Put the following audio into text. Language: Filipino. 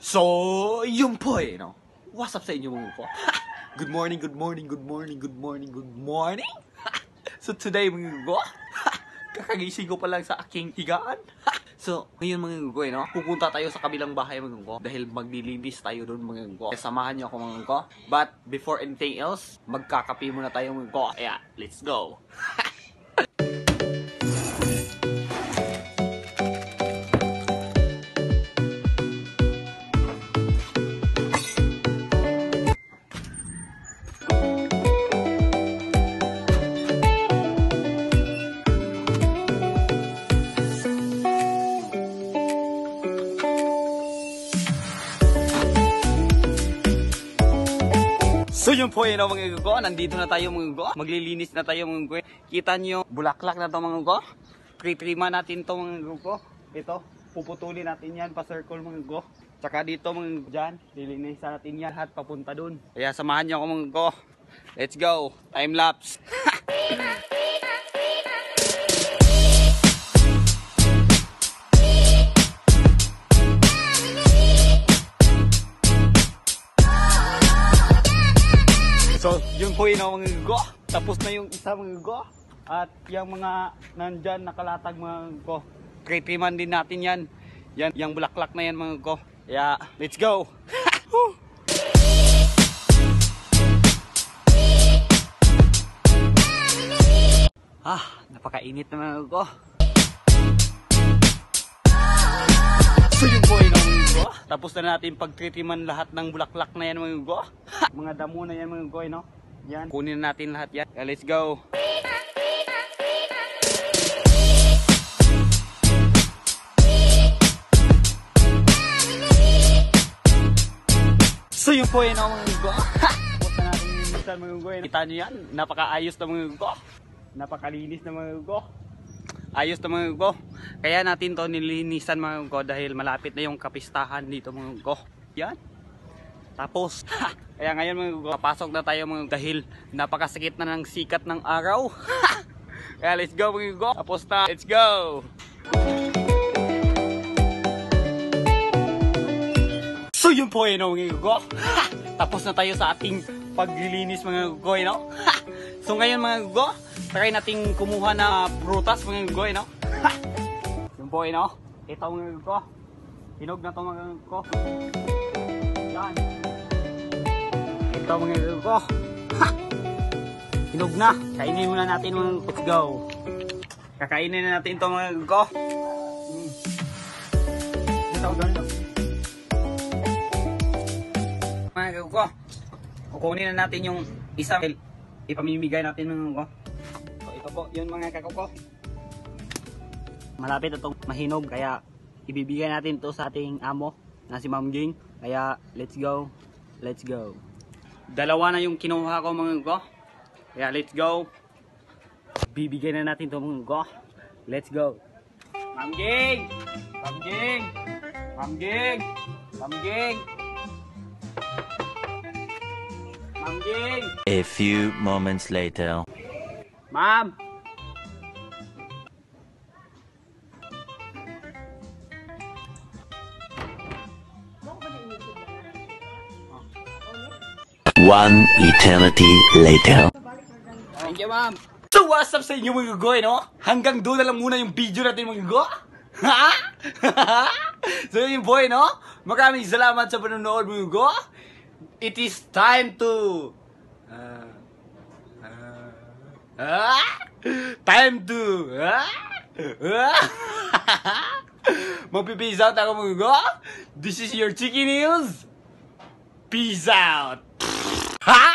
So, yun po no? What's up sa inyo mga ko? Good morning, good morning, good morning, good morning, good morning! So today mga ko, kakagising ko pa lang sa aking higaan. So, ngayon mga ko no? Pupunta tayo sa kabilang bahay mga ko dahil maglilinis tayo doon mga ko. Samahan niyo ako mga ko. But before anything else, magkakape muna tayo mga ko. Yeah, let's go! So yun po yun mga gugo, nandito na tayo mga gugo, maglilinis na tayo mga gugo. Kita nyo, bulaklak na to mga gugo. Kritrima natin to mga gugo. Ito, puputulin natin yan pa circle mga gugo. Tsaka dito mga gugo dyan, lilinisan natin yan lahat papunta dun. Kaya samahan nyo ako mga gugo. Let's go, time lapse. So, yun po yun mga gugo. Tapos na yung isa mga gugo. At yung mga nandyan nakalatag mga gugo. Kritriman din natin yan. Yan, yung bulaklak na yan mga gugo. Yeah, let's go! Napakainit na mga gugo. So yun po yun mga gugo. Tapos na natin pagtritriman lahat ng bulaklak na yan mga gugo. Mga damo na yan mga gugo, no? Yan. Kunin na natin lahat yan. Yeah, let's go. So yun po yun mga gugo. Tapos na natin linisan mga gugo. Kita nyo yan. Napakaayos na mga gugo. Napakalinis na mga gugo. Ayos na mga gugo. Kaya natin to nilinisan mga gugo dahil malapit na yung kapistahan dito mga gugo. Yan. Tapos, kaya ngayon mga gugo, papasok na tayo mga gugo dahil napakasakit na ng sikat ng araw. Kaya let's go mga gugo. Tapos na, let's go! So yun po yun mga gugo. Tapos na tayo sa ating paglilinis mga gugo, no? So ngayon mga gugo, try nating kumuha na prutas mga gugo, no? Yun po yun, no? Ito mga gugo. Hinog na to mga gugo. Yan. Ito mga gugo. Hinog na. Kainin muna natin mga gugo. Let's go. Kakainin na natin ito mga gugo. Ito ganito. Mga gugo. Kukunin na natin yung isa. Ipamimigay natin mga gugo. So ito po yun mga kagugo. Malapit itong mahinog kaya ibibigay natin ito sa ating amo na si Ma'am Ging. Kaya let's go. Let's go. Dalawa na yung kinuha ko mga gugo. Kaya let's go. Bibigay na natin ito mga gugo. Let's go. Ma'am Ging! Ma'am Ging! Ma'am Ging! Ma'am Ging! Ma'am Ging! A few moments later. Ma'am! One eternity later. Thank you, ma'am. So, what's up sa inyo mga gugo, no? Hanggang doon na lang muna yung video natin mga gugo. Ha? So, yun boy, no? Maraming salamat sa panonood mga gugo. It is time to... time to... Magpipeace out ako mga gugo. This is your Chicky News. Peace out. Ha?